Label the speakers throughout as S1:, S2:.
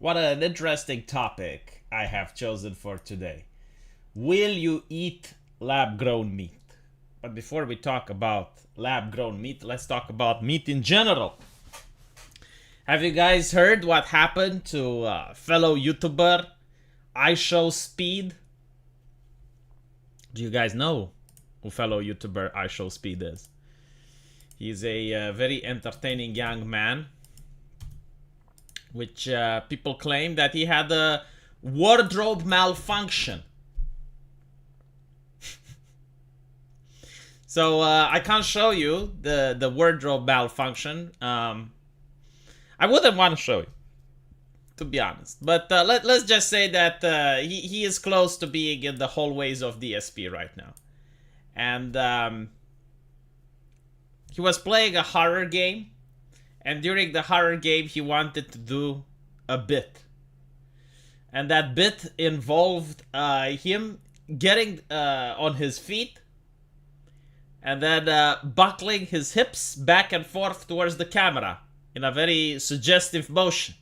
S1: What an interesting topic I have chosen for today. Will you eat lab grown meat? But before we talk about lab grown meat, let's talk about meat in general. Have you guys heard what happened to fellow YouTuber IShowSpeed? Do you guys know who fellow YouTuber IShowSpeed is? He's a very entertaining young man, which people claim that he had a wardrobe malfunction. So I can't show you the wardrobe malfunction. I wouldn't want to show you, to be honest. But let's just say that he is close to being in the hallways of DSP right now. And he was playing a horror game. And during the horror game, he wanted to do a bit. And that bit involved him getting on his feet and then buckling his hips back and forth towards the camera in a very suggestive motion.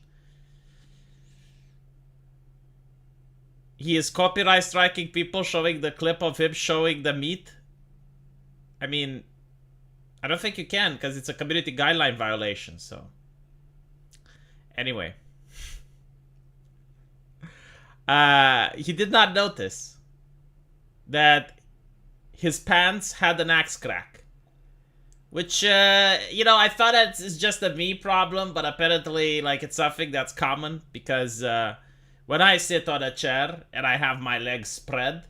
S1: He is copyright striking people showing the clip of him showing the meat. I mean, I don't think you can because it's a community guideline violation, so. Anyway. He did not notice that his pants had an axe crack. Which, I thought it's just a me problem, but apparently, it's something that's common because when I sit on a chair and I have my legs spread,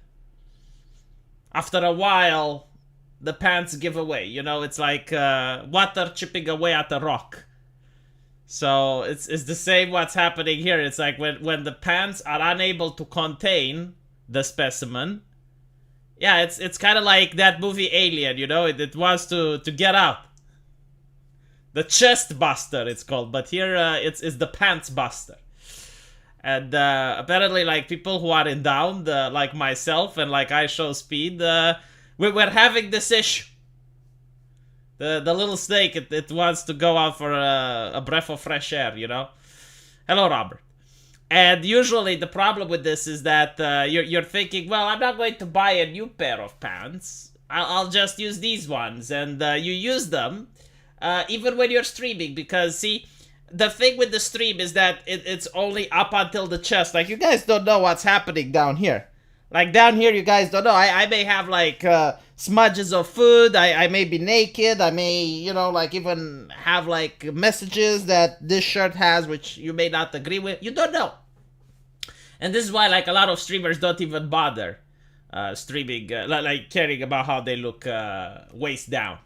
S1: after a while, the pants give away. It's like water chipping away at a rock. So it's the same what's happening here. It's like when the pants are unable to contain the specimen. Yeah, it's kind of like that movie Alien, it wants to get out. The chest buster, it's called. But here it's the pants buster. And apparently, people who are in down, like myself and like IShowSpeed, we're having this issue. The little snake, it wants to go out for a breath of fresh air, Hello, Robert. And usually the problem with this is that you're thinking, well, I'm not going to buy a new pair of pants. I'll just use these ones. And you use them even when you're streaming. Because, see, the thing with the stream is that it's only up until the chest. Like, you guys don't know what's happening down here. Like, down here, you guys don't know. I may have, smudges of food. I may be naked. I may, even have, messages that this shirt has, which you may not agree with. You don't know. And this is why, a lot of streamers don't even bother streaming, caring about how they look waist down.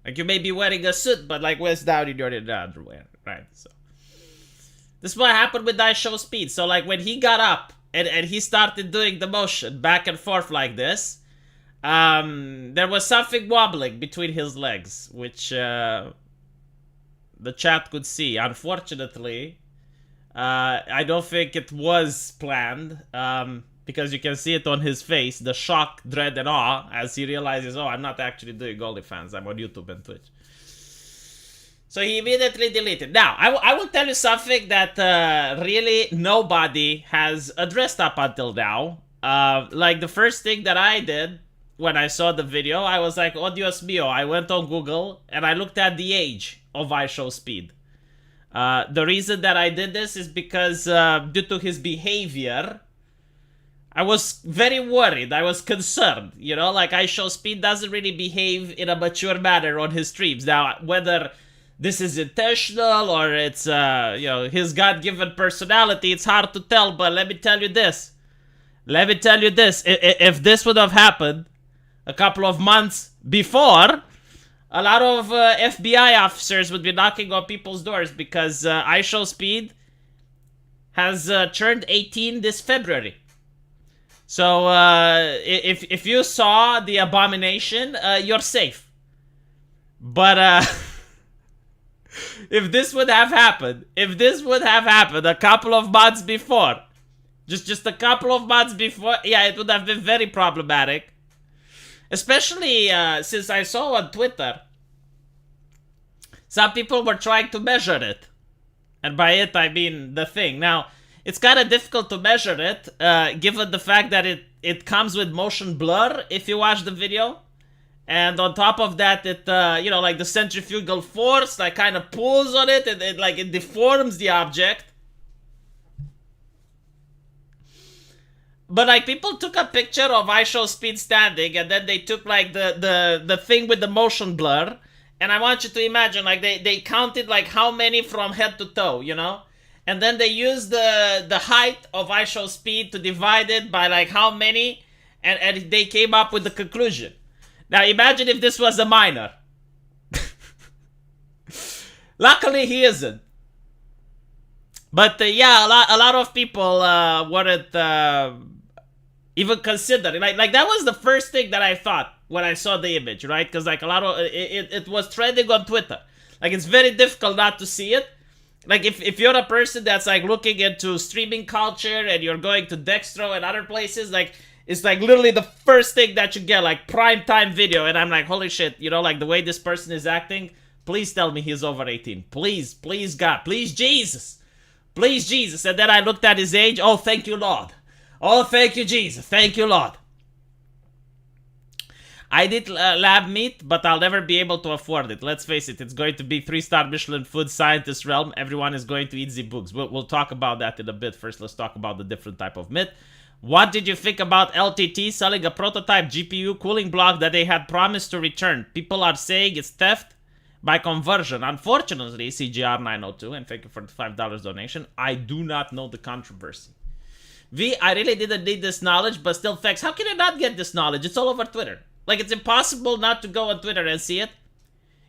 S1: Like, you may be wearing a suit, but, waist down, you're in the underwear, right? So, this is what happened with IShowSpeed. So, when he got up, and he started doing the motion back and forth like this, there was something wobbling between his legs, which the chat could see. Unfortunately, I don't think it was planned, because you can see it on his face, the shock, dread, and awe, as he realizes, oh, I'm not actually doing OnlyFans, I'm on YouTube and Twitch. So he immediately deleted. Now, I will tell you something that really nobody has addressed up until now. The first thing that I did when I saw the video, I was like, oh, Dios mío. I went on Google and I looked at the age of IShowSpeed. The reason that I did this is because due to his behavior, I was very worried. I was concerned. IShowSpeed doesn't really behave in a mature manner on his streams. Now, whether this is intentional or it's, his God-given personality, it's hard to tell, but let me tell you this. If this would have happened a couple of months before, a lot of FBI officers would be knocking on people's doors because IShowSpeed has turned 18 this February. So if you saw the abomination, you're safe. But if this would have happened a couple of months before, just a couple of months before, yeah, it would have been very problematic. Especially since I saw on Twitter, some people were trying to measure it. And by it, I mean the thing. Now, it's kind of difficult to measure it, given the fact that it comes with motion blur if you watch the video. And on top of that, it, you know, like the centrifugal force, like kind of pulls on it, and it deforms the object. But like people took a picture of IShowSpeed standing, and then they took like the thing with the motion blur. And I want you to imagine, like they counted like how many from head to toe, you know? And then they used the height of IShowSpeed to divide it by like how many, and they came up with the conclusion. Now imagine if this was a minor. Luckily he isn't. But yeah, a lot of people weren't even considering. Like that was the first thing that I thought when I saw the image, right? Because like a lot of it was trending on Twitter. Like it's very difficult not to see it. Like if you're a person that's like looking into streaming culture and you're going to Dextro and other places, like it's like literally the first thing that you get, like prime time video, and I'm like, holy shit, you know, like the way this person is acting, please tell me he's over 18. Please, please God, please Jesus. Please Jesus. And then I looked at his age. Oh, thank you, Lord. Oh, thank you, Jesus. Thank you, Lord. I did lab meat, but I'll never be able to afford it. Let's face it, it's going to be 3-star Michelin food scientist realm. Everyone is going to eat the bugs. We'll talk about that in a bit. First, let's talk about the different type of meat. What did you think about LTT selling a prototype GPU cooling block that they had promised to return? People are saying it's theft by conversion. Unfortunately, CGR902, and thank you for the $5 donation, I do not know the controversy. V, I really didn't need this knowledge, but still thanks. How can I not get this knowledge? It's all over Twitter. Like, it's impossible not to go on Twitter and see it.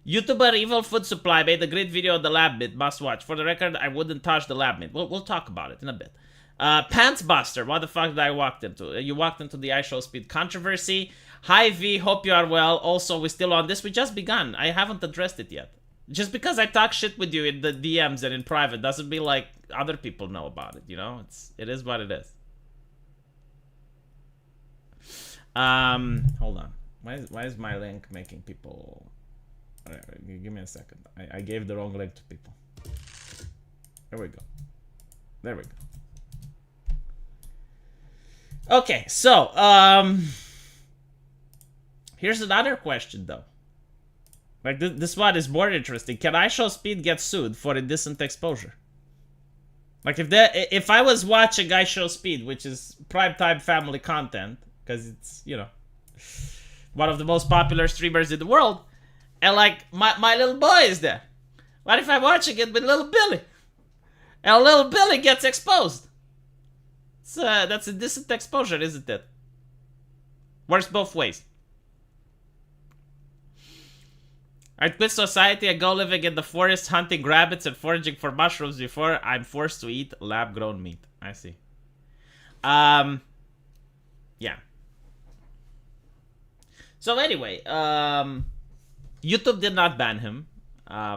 S1: YouTuber Evil Food Supply made a great video on the lab meat. Must watch. For the record, I wouldn't touch the lab meat. We'll talk about it in a bit. Pants Buster, what the fuck did I walk into? You walked into the IShowSpeed controversy. Hi V, hope you are well. Also, we're still on this. We just begun. I haven't addressed it yet. Just because I talk shit with you in the DMs and in private doesn't mean like other people know about it, you know? It is what it is. Hold on. Why is my link making people... Give me a second. I gave the wrong link to people. There we go. There we go. Okay, so, here's another question, though. Like, this one is more interesting. Can IShowSpeed get sued for indecent exposure? Like, if I was watching IShowSpeed, which is primetime family content, because it's, you know, one of the most popular streamers in the world, and, like, my little boy is there. What if I'm watching it with little Billy? And little Billy gets exposed? That's indecent exposure, isn't it? Works both ways. I quit society and go living in the forest, hunting rabbits and foraging for mushrooms before I'm forced to eat lab-grown meat. I see. Yeah. So anyway, YouTube did not ban him.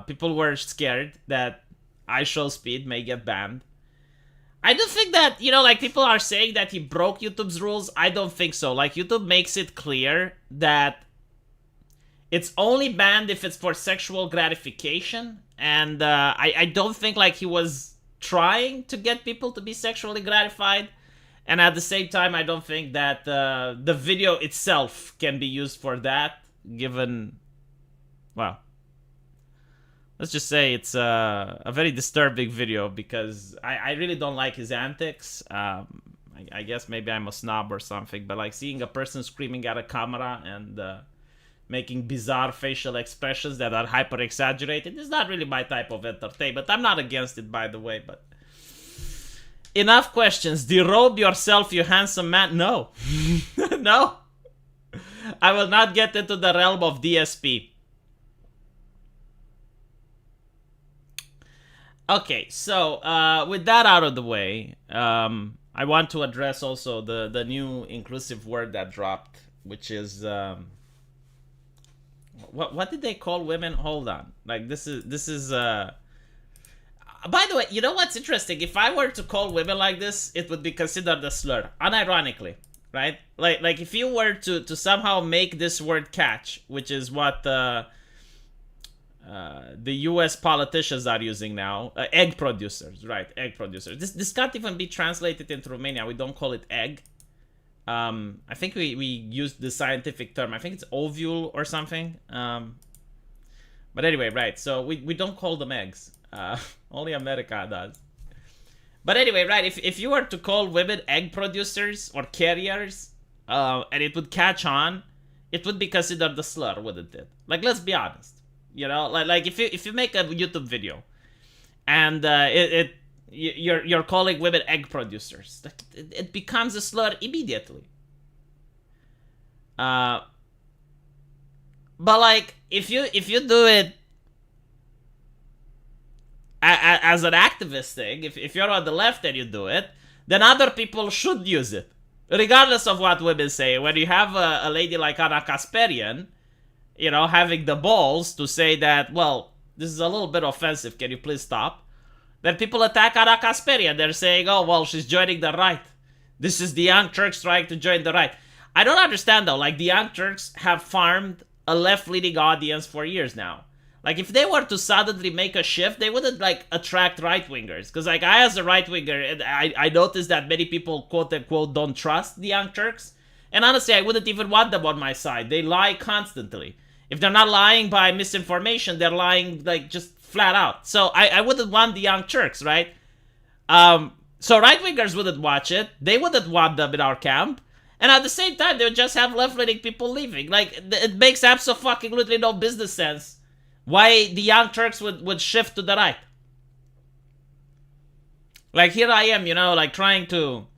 S1: People were scared that IShowSpeed may get banned. I do think that, you know, like, people are saying that he broke YouTube's rules. I don't think so. Like, YouTube makes it clear that it's only banned if it's for sexual gratification. And I don't think, like, he was trying to get people to be sexually gratified. And at the same time, I don't think that the video itself can be used for that, given, well... Let's just say it's a very disturbing video because I really don't like his antics. I guess maybe I'm a snob or something, but like seeing a person screaming at a camera and making bizarre facial expressions that are hyper exaggerated is not really my type of entertainment. I'm not against it, by the way, but enough questions. Derobe yourself, you handsome man. No. No. I will not get into the realm of DSP. Okay, so with that out of the way, I want to address also the new inclusive word that dropped, which is what did they call women? Hold on, like this is by the way, you know what's interesting? If I were to call women like this, it would be considered a slur, unironically, right? Like if you were to somehow make this word catch, which is what the U.S. politicians are using now. Egg producers, right? Egg producers. This can't even be translated into Romania. We don't call it egg. I think we used the scientific term. I think it's ovule or something. But anyway, right. So we don't call them eggs. Only America does. But anyway, right. If you were to call women egg producers or carriers, and it would catch on, it would be considered a slur, wouldn't it? Like, let's be honest. You know, like if you make a YouTube video, and you're calling women egg producers, it becomes a slur immediately. But like if you do it as an activist thing, if you're on the left and you do it, then other people should use it, regardless of what women say. When you have a lady like Anna Kasparian, you know, having the balls to say that, well, this is a little bit offensive, can you please stop? Then people attack Anna Kasparian. They're saying, oh, well, she's joining the right. This is the Young Turks trying to join the right. I don't understand, though. Like, the Young Turks have farmed a left-leaning audience for years now. Like, if they were to suddenly make a shift, they wouldn't, like, attract right-wingers. Because, like, I, as a right-winger, I noticed that many people, quote-unquote, don't trust the Young Turks. And honestly, I wouldn't even want them on my side. They lie constantly. If they're not lying by misinformation, they're lying, like, just flat out. So I wouldn't want the Young Turks, right? So right-wingers wouldn't watch it. They wouldn't want them in our camp. And at the same time, they would just have left-leaning people leaving. Like, it makes absolutely no business sense why the Young Turks would shift to the right. Like, here I am, you know, like, trying to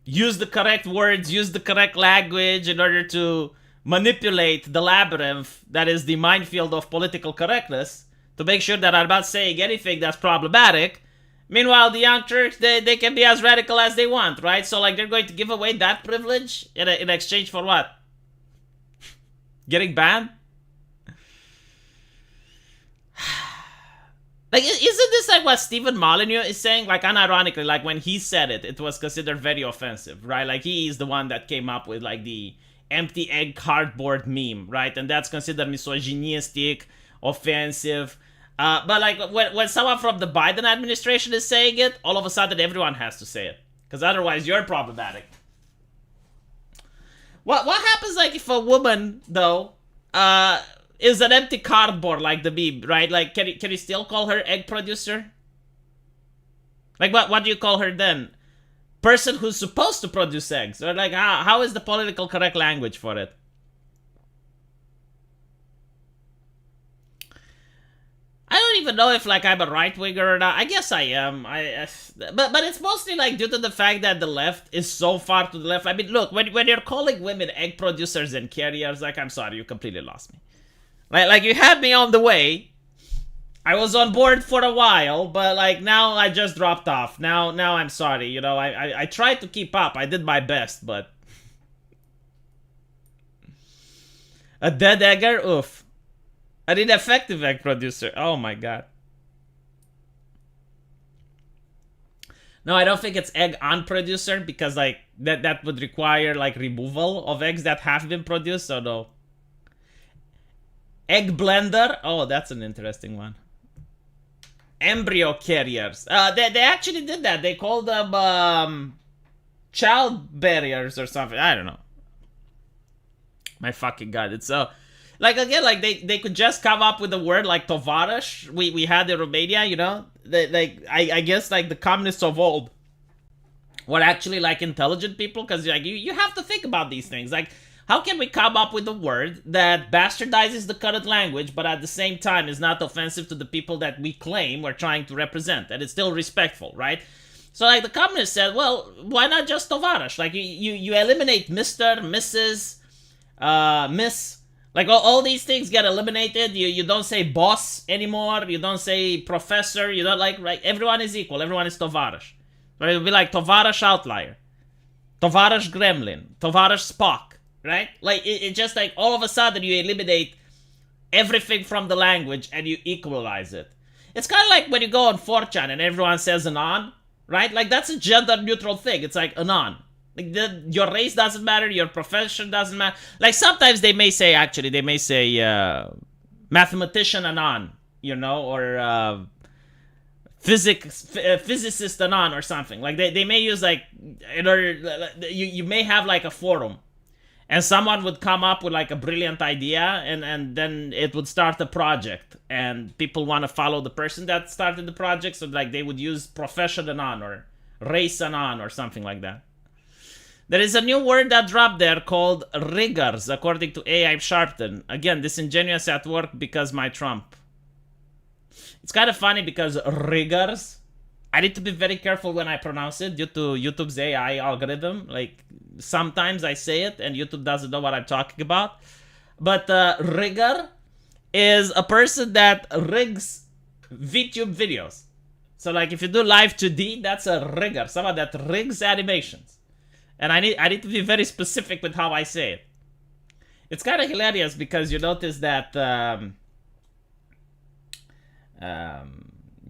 S1: use the correct words, use the correct language in order to manipulate the labyrinth that is the minefield of political correctness to make sure that I'm not saying anything that's problematic. Meanwhile, the Young Turks, they can be as radical as they want, right? So, like, they're going to give away that privilege in exchange for what? Getting banned? Like, isn't this like what Stephen Molyneux is saying? Like, unironically, like, when he said it, it was considered very offensive, right? Like, he is the one that came up with, like, the empty egg cardboard meme, right? And that's considered misogynistic, offensive. But like when someone from the Biden administration is saying it, all of a sudden everyone has to say it, because otherwise you're problematic. What happens like if a woman though is an empty cardboard like the meme, right? Like can you still call her egg producer? Like what do you call her then? Person who's supposed to produce eggs, or like how is the political correct language for it? I don't even know if like I'm a right winger or not. I guess I am. But it's mostly like due to the fact that the left is so far to the left. I mean, look, when you're calling women egg producers and carriers, like I'm sorry, you completely lost me. Like you had me on the way. I was on board for a while, but like now I just dropped off. Now I'm sorry. You know, I tried to keep up. I did my best, but a dead egger, oof. An ineffective egg producer. Oh my god. No, I don't think it's egg on producer because like that would require like removal of eggs that have been produced. So no. Egg blender. Oh, that's an interesting one. Embryo carriers. They actually did that. They called them child barriers or something. I don't know. My fucking god. It's so like again, like they could just come up with a word like tovarish. We had in Romania, you know. I guess like the communists of old were actually like intelligent people, because like you have to think about these things. Like, how can we come up with a word that bastardizes the current language, but at the same time is not offensive to the people that we claim we're trying to represent, and it's still respectful, right? So like the communists said, well, why not just tovarish? Like you eliminate Mr., Mrs., Miss. Like all these things get eliminated. You don't say boss anymore. You don't say professor. You don't like, right? Everyone is equal. Everyone is tovarish. Right? It would be like tovarish outlier, tovarish gremlin, tovarish Spock. Right? Like it just like all of a sudden you eliminate everything from the language and you equalize it. It's kind of like when you go on 4chan and everyone says anon, right? Like that's a gender neutral thing. It's like anon. Like your race doesn't matter, your profession doesn't matter. Like sometimes they may say mathematician anon, you know, or physicist anon or something. Like they may use like in order you may have like a forum, and someone would come up with like a brilliant idea, and then it would start a project, and people want to follow the person that started the project, so like they would use profession anon or race anon or something like that. There is a new word that dropped there called riggers, according to AI Sharpton. Again, disingenuous at work because my Trump. It's kind of funny because riggers, I need to be very careful when I pronounce it due to YouTube's AI algorithm. Like, sometimes I say it and YouTube doesn't know what I'm talking about. But rigger is a person that rigs VTube videos. So like if you do live 2D, that's a rigger, someone that rigs animations. And I need to be very specific with how I say it. It's kind of hilarious because you notice that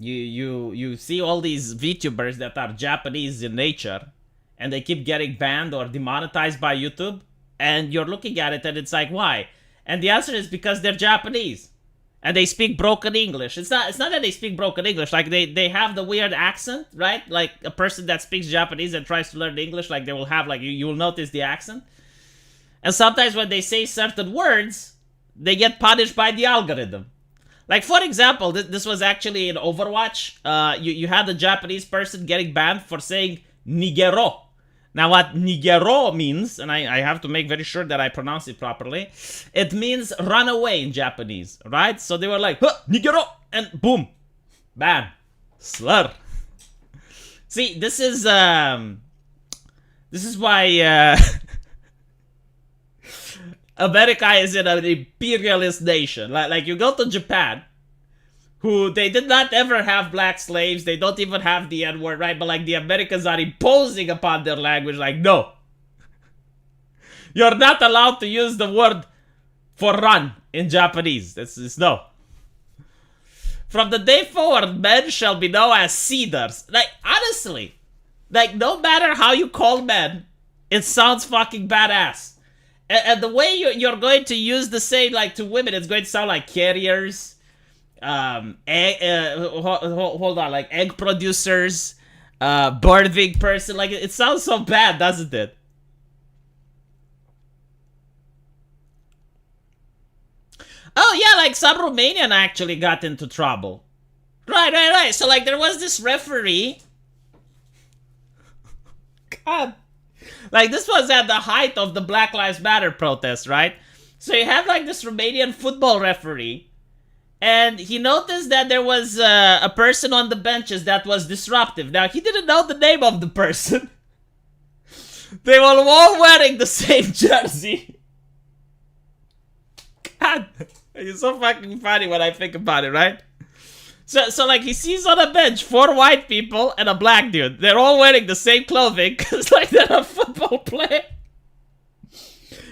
S1: you see all these VTubers that are Japanese in nature, and they keep getting banned or demonetized by YouTube, and you're looking at it and it's like, why? And the answer is because they're Japanese and they speak broken English. It's not that they speak broken English, like they have the weird accent, right? Like a person that speaks Japanese and tries to learn English, like they will have like you will notice the accent. And sometimes when they say certain words, they get punished by the algorithm. Like, for example, this was actually in Overwatch. You had a Japanese person getting banned for saying nigero. Now, what nigero means, and I have to make very sure that I pronounce it properly, it means run away in Japanese, right? So they were like, huh, nigero, and boom, ban, slur. See, this is why America is in an imperialist nation. Like you go to Japan, who they did not ever have black slaves. They don't even have the N-word, right? But like the Americans are imposing upon their language, like, no. You're not allowed to use the word for run in Japanese. It's no. From the day forward, men shall be known as cedars. Like, honestly, like no matter how you call men, it sounds fucking badass. And the way you're going to use the same, like, to women, it's going to sound like carriers, hold on, like egg producers, birthing person. Like, it sounds so bad, doesn't it? Oh yeah, like some Romanian actually got into trouble. Right. So like there was this referee. God. Like, this was at the height of the Black Lives Matter protests, right? So you had, like, this Romanian football referee, and he noticed that there was a person on the benches that was disruptive. Now, he didn't know the name of the person. They were all wearing the same jersey. God, it's so fucking funny when I think about it, right? So like, he sees on a bench 4 white people and a black dude. They're all wearing the same clothing because, like, they're a football player.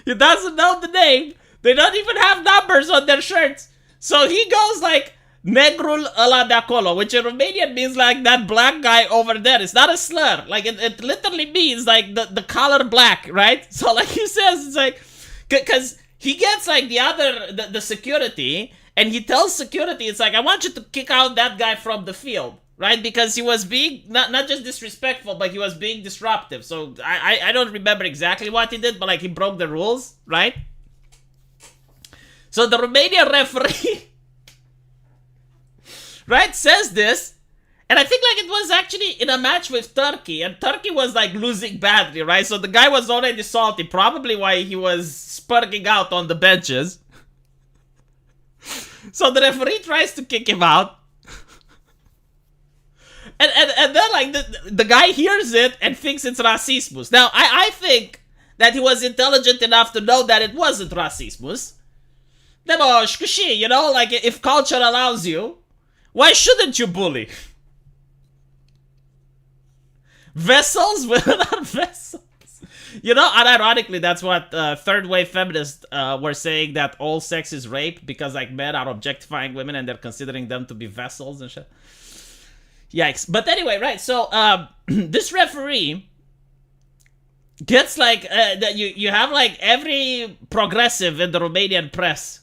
S1: He doesn't know the name. They don't even have numbers on their shirts. So he goes like, negrul ăla de acolo, which in Romanian means like that black guy over there. It's not a slur. Like, it literally means like the color black, right? So like he says, it's like, because he gets like the security, and he tells security, it's like, I want you to kick out that guy from the field, right? Because he was being, not just disrespectful, but he was being disruptive. So I don't remember exactly what he did, but like he broke the rules, right? So the Romanian referee, right, says this, and I think like it was actually in a match with Turkey, and Turkey was like losing badly, right? So the guy was already salty, probably why he was spurting out on the benches. So the referee tries to kick him out. And then like the guy hears it and thinks it's racismus. Now I think that he was intelligent enough to know that it wasn't racismus. You know, like if culture allows you, why shouldn't you bully? Vessels? Women are vessels. You know, unironically, that's what third wave feminists were saying, that all sex is rape because like men are objectifying women and they're considering them to be vessels and shit. Yikes. But anyway, right, so this referee gets like, that you have like every progressive in the Romanian press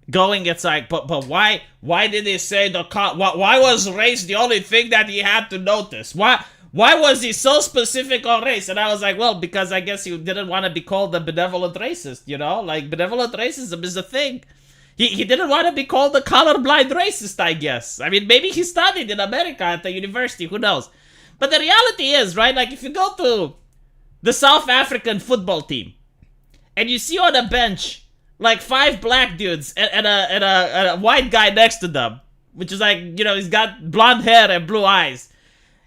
S1: going, it's like, but why did he say why was race the only thing that he had to notice? Why was he so specific on race? And I was like, well, because I guess he didn't want to be called a benevolent racist, you know? Like, benevolent racism is a thing. He didn't want to be called a colorblind racist, I guess. I mean, maybe he studied in America at the university, who knows? But the reality is, right, like, if you go to the South African football team, and you see on a bench, like, 5 black dudes and a white guy next to them, which is like, you know, he's got blonde hair and blue eyes.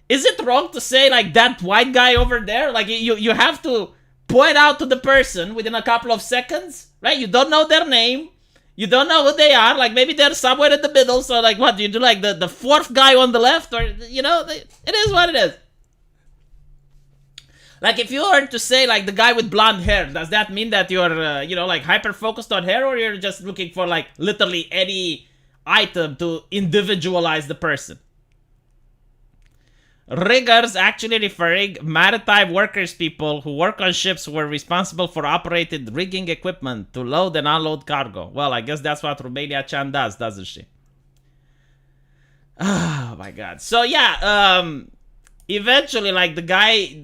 S1: Is it wrong to say, like, that white guy over there? Like, you have to point out to the person within a couple of seconds, right? You don't know their name. You don't know who they are. Like, maybe they're somewhere in the middle. So, like, what? Do you do, like, the 4th guy on the left? Or, you know, it is what it is. Like, if you were to say, like, the guy with blonde hair, does that mean that you're, you know, like, hyper-focused on hair? Or you're just looking for, like, literally any item to individualize the person? Riggers, actually referring maritime workers, people who work on ships who were responsible for operating rigging equipment to load and unload cargo. Well, I guess that's what Romania Chan does, doesn't she? Oh my god. So yeah, eventually, like, the guy,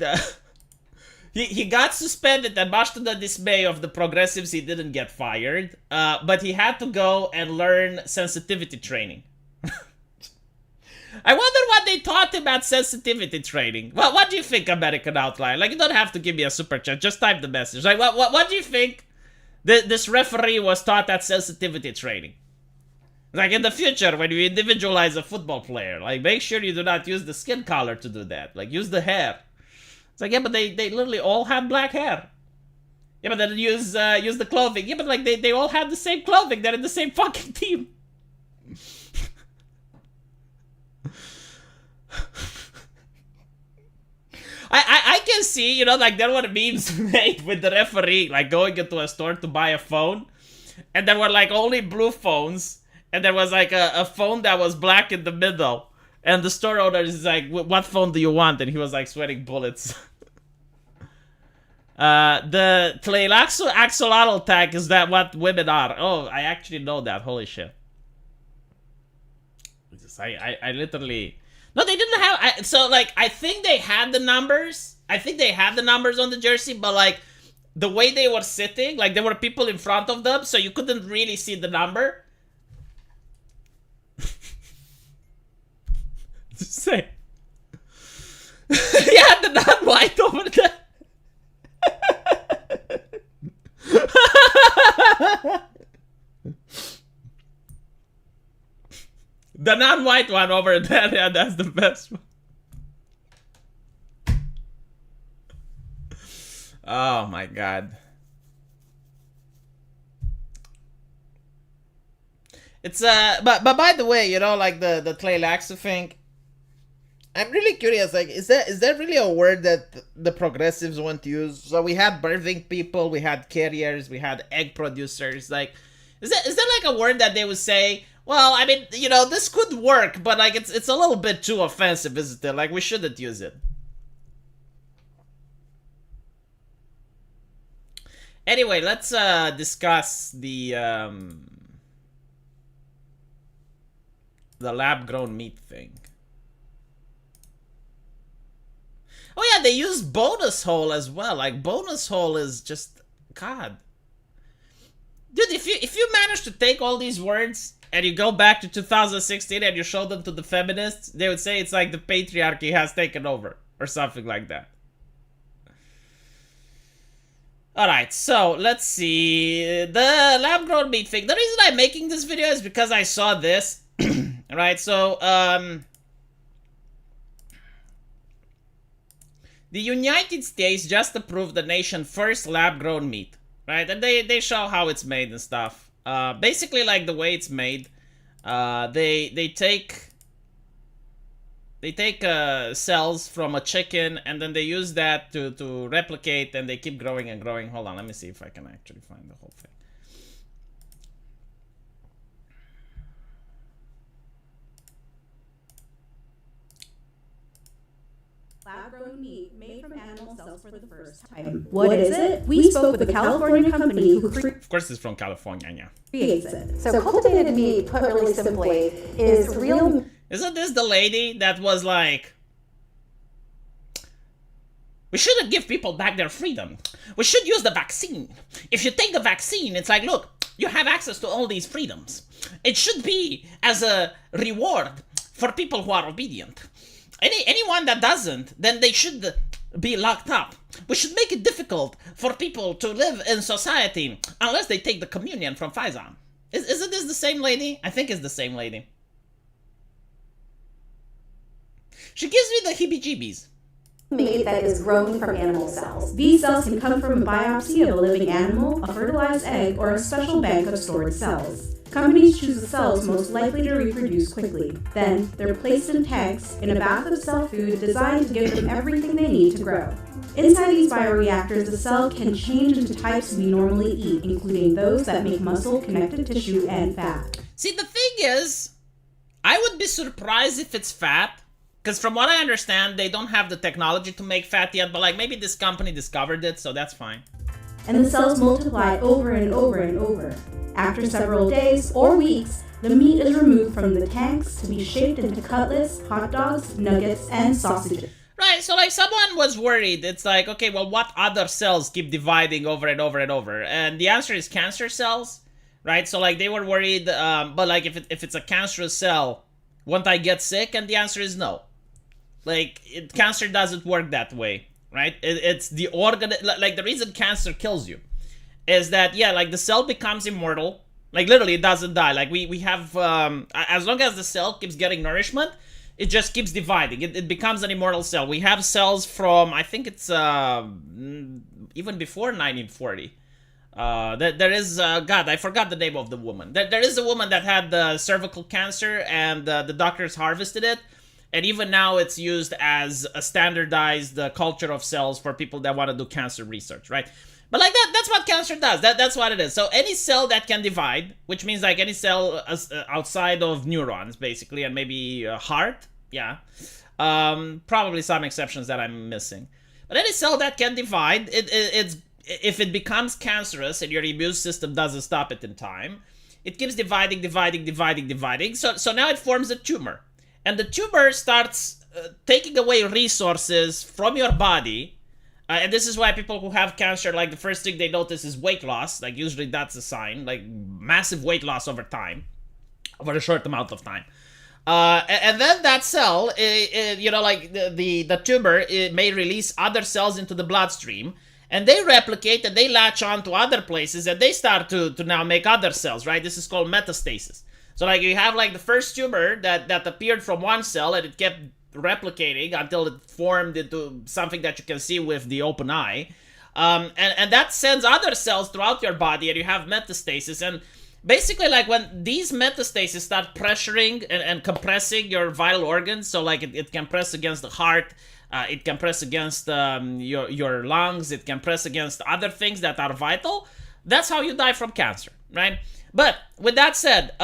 S1: he got suspended, and much to the dismay of the progressives, he didn't get fired. But he had to go and learn sensitivity training. I wonder what they taught him at sensitivity training. Well, what do you think, American Outlier? Like, you don't have to give me a super chat. Just type the message. Like, what do you think this referee was taught at sensitivity training? Like, in the future, when you individualize a football player, like, make sure you do not use the skin color to do that. Like, use the hair. It's like, yeah, but they literally all had black hair. Yeah, but then use the clothing. Yeah, but, like, they all had the same clothing. They're in the same fucking team. I can see, you know, like, there were memes made with the referee, like, going into a store to buy a phone, and there were, like, only blue phones, and there was, like, a phone that was black in the middle, and the store owner is like, what phone do you want? And he was, like, sweating bullets. The Tleilaxo axolotl tag, is that what women are? Oh, I actually know that, holy shit. I literally... No, they didn't have... So, like, I think they had the numbers. I think they had the numbers on the jersey, but, like, the way they were sitting, like, there were people in front of them, so you couldn't really see the number. Just say. Yeah, the non-white over there. The non-white one over there, yeah, that's the best one. Oh my god. It's but by the way, you know, like the Tleilaxo thing, I'm really curious, like, is there really a word that the progressives want to use? So we had birthing people, we had carriers, we had egg producers, like, is there like a word that they would say, well, I mean, you know, this could work, but, like, it's a little bit too offensive, isn't it? Like, we shouldn't use it. Anyway, let's discuss the lab-grown meat thing. Oh yeah, they use bonus hole as well. Like, bonus hole is just, God. Dude, if you manage to take all these words and you go back to 2016 and you show them to the feminists, they would say it's like the patriarchy has taken over or something like that. Alright, so let's see. The lab-grown meat thing. The reason I'm making this video is because I saw this. Alright, so, the United States just approved the nation's first lab-grown meat. Right, and they show how it's made and stuff. Basically, like, the way it's made, they take cells from a chicken, and then they use that to replicate, and they keep growing and growing. Hold on, let me see if I can actually find the whole thing.
S2: lab-grown meat made from animal cells for the first time. What is it? We spoke with a California company who
S1: Of course it's from California, yeah.
S2: creates it. So cultivated meat, put really simply, is real...
S1: Isn't this the lady that was like, we shouldn't give people back their freedom. We should use the vaccine. If you take the vaccine, it's like, look, you have access to all these freedoms. It should be as a reward for people who are obedient. Anyone that doesn't, then they should be locked up. We should make it difficult for people to live in society unless they take the communion from Faison. Isn't this the same lady? I think it's the same lady. She gives me the heebie-jeebies.
S2: Meat that is grown from animal cells. These cells can come from a biopsy of a living animal, a fertilized egg, or a special bank of stored cells. Companies choose the cells most likely to reproduce quickly. Then, they're placed in tanks in a bath of cell food designed to give them everything they need to grow. Inside these bioreactors, the cell can change into types we normally eat, including those that make muscle, connective tissue, and fat.
S1: See, the thing is, I would be surprised if it's fat. Because from what I understand, they don't have the technology to make fat yet, but like maybe this company discovered it, so that's fine.
S2: And the cells multiply over and over and over. After several days or weeks, the meat is removed from the tanks to be shaped into cutlets, hot dogs, nuggets, and sausages.
S1: Right, so like someone was worried. It's like, okay, well, what other cells keep dividing over and over and over? And the answer is cancer cells, right? So like they were worried, but like if it's a cancerous cell, won't I get sick? And the answer is no. Like, cancer doesn't work that way, right? It's the organ, like the reason cancer kills you is that, yeah, like the cell becomes immortal. Like literally it doesn't die. Like we have, as long as the cell keeps getting nourishment, it just keeps dividing. It becomes an immortal cell. We have cells from, I think it's even before 1940. There is, God, I forgot the name of the woman. There is a woman that had cervical cancer and the doctors harvested it. And even now it's used as a standardized culture of cells for people that want to do cancer research, right? But like that's what cancer does. That's what it is. So any cell that can divide, which means like any cell outside of neurons, basically, and maybe heart, yeah. Probably some exceptions that I'm missing. But any cell that can divide, it's if it becomes cancerous and your immune system doesn't stop it in time, it keeps dividing. So now it forms a tumor. And the tumor starts taking away resources from your body. And this is why people who have cancer, like the first thing they notice is weight loss. Like usually that's a sign, like massive weight loss over time, over a short amount of time. And then that cell, you know, like the tumor, it may release other cells into the bloodstream. And they replicate and they latch on to other places and they start to now make other cells, right? This is called metastasis. So like you have like the first tumor that appeared from one cell and it kept replicating until it formed into something that you can see with the open eye. And that sends other cells throughout your body and you have metastasis. And basically like when these metastases start pressuring and compressing your vital organs, so like it can press against the heart, it can press against your lungs, it can press against other things that are vital, that's how you die from cancer, right? But with that said,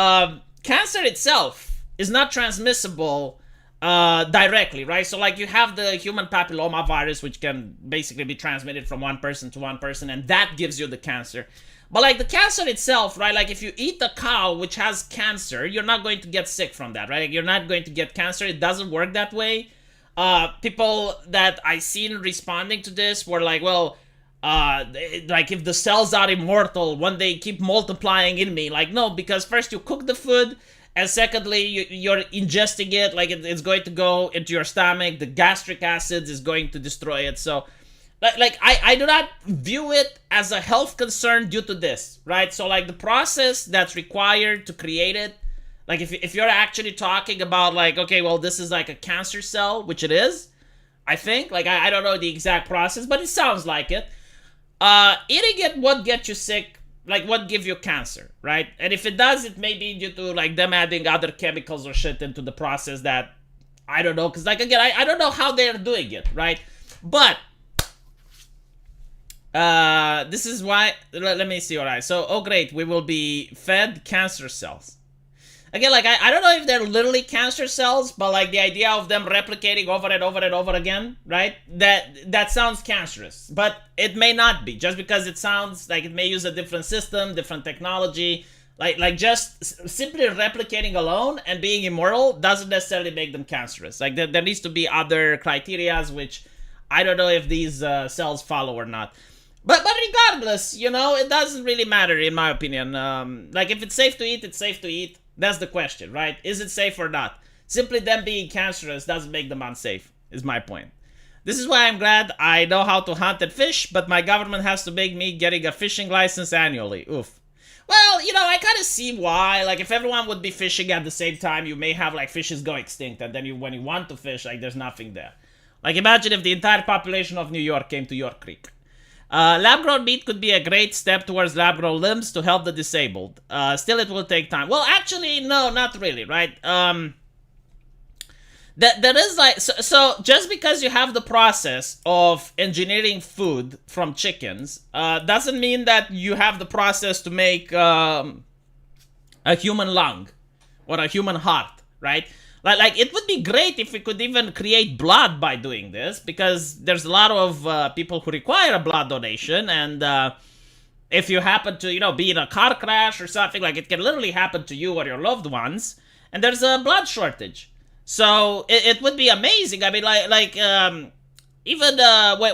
S1: cancer itself is not transmissible directly, right? So like you have the human papilloma virus, which can basically be transmitted from one person to one person, and that gives you the cancer. But like the cancer itself, right? Like if you eat a cow which has cancer, you're not going to get sick from that, right? Like you're not going to get cancer. It doesn't work that way. People that I seen responding to this were like, well, like if the cells are immortal, when they keep multiplying in me, like no, because first you cook the food, and secondly you're ingesting it, like it's going to go into your stomach, the gastric acids is going to destroy it. So like I do not view it as a health concern due to this, right? So like the process that's required to create it, like if you're actually talking about like, okay, well this is like a cancer cell, which it is, I think, like I don't know the exact process, but it sounds like it. Eating it won't get you sick, like won't give you cancer, right? And if it does, it may be due to like them adding other chemicals or shit into the process that, I don't know, because like again, I don't know how they're doing it, right? But, this is why, let me see, alright, so, oh great, we will be fed cancer cells. again, like I don't know if they're literally cancer cells, but like the idea of them replicating over and over and over again, right? That sounds cancerous, but it may not be, just because it sounds like it may use a different system, different technology. Like just simply replicating alone and being immortal doesn't necessarily make them cancerous. Like there needs to be other criterias, which I don't know if these cells follow or not. But regardless, you know, it doesn't really matter in my opinion. Like if it's safe to eat, it's safe to eat. That's the question, right? Is it safe or not? Simply them being cancerous doesn't make them unsafe, is my point. This is why I'm glad I know how to hunt and fish, but my government has to make me getting a fishing license annually. Oof. Well, you know, I kind of see why. Like, if everyone would be fishing at the same time, you may have, like, fishes go extinct, and then when you want to fish, like, there's nothing there. Like, imagine if the entire population of New York came to York Creek. Lab-grown meat could be a great step towards lab-grown limbs to help the disabled. Still, it will take time. Well, actually, no, not really, right? That is like, so just because you have the process of engineering food from chickens doesn't mean that you have the process to make a human lung or a human heart, right? Like it would be great if we could even create blood by doing this, because there's a lot of people who require a blood donation, and if you happen to, you know, be in a car crash or something, like it can literally happen to you or your loved ones, and there's a blood shortage. So it would be amazing. I mean, even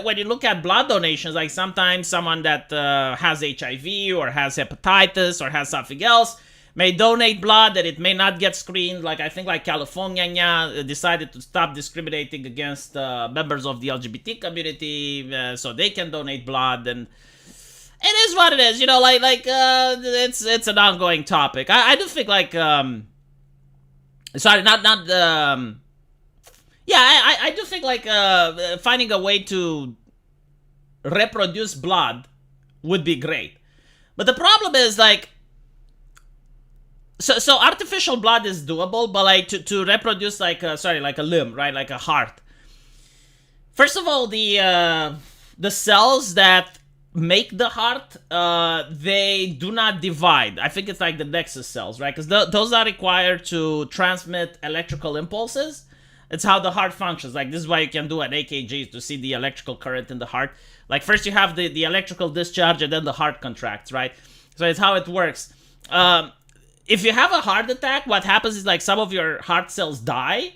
S1: when you look at blood donations, like sometimes someone that has HIV or has hepatitis or has something else may donate blood, and it may not get screened. Like I think like California decided to stop discriminating against members of the LGBT community, so they can donate blood, and it is what it is. You know, it's an ongoing topic. I do think like. Sorry, not yeah, I do think like finding a way to reproduce blood would be great. But the problem is like, so artificial blood is doable, but like to reproduce like like a limb, right? Like a heart. First of all, the cells that make the heart, they do not divide. I think it's like the nexus cells, right? Because those are required to transmit electrical impulses. It's how the heart functions. Like this is why you can do an EKG to see the electrical current in the heart. Like first you have the electrical discharge, and then the heart contracts, right? So it's how it works. If you have a heart attack, what happens is like some of your heart cells die.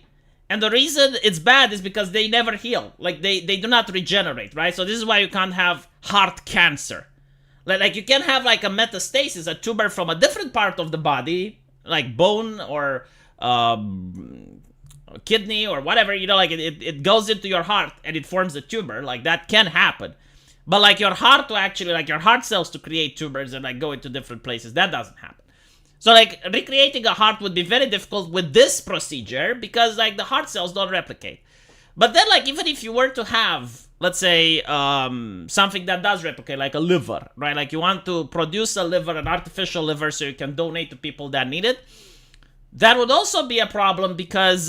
S1: And the reason it's bad is because they never heal. Like they do not regenerate, right? So this is why you can't have heart cancer. Like you can have like a metastasis, a tumor from a different part of the body, like bone or kidney or whatever, you know, like it goes into your heart and it forms a tumor. Like that can happen. But like your heart to actually, like your heart cells to create tumors and like go into different places, that doesn't happen. So like recreating a heart would be very difficult with this procedure, because like the heart cells don't replicate. But then like even if you were to have, let's say, something that does replicate, like a liver, right? Like you want to produce a liver, an artificial liver, so you can donate to people that need it. That would also be a problem, because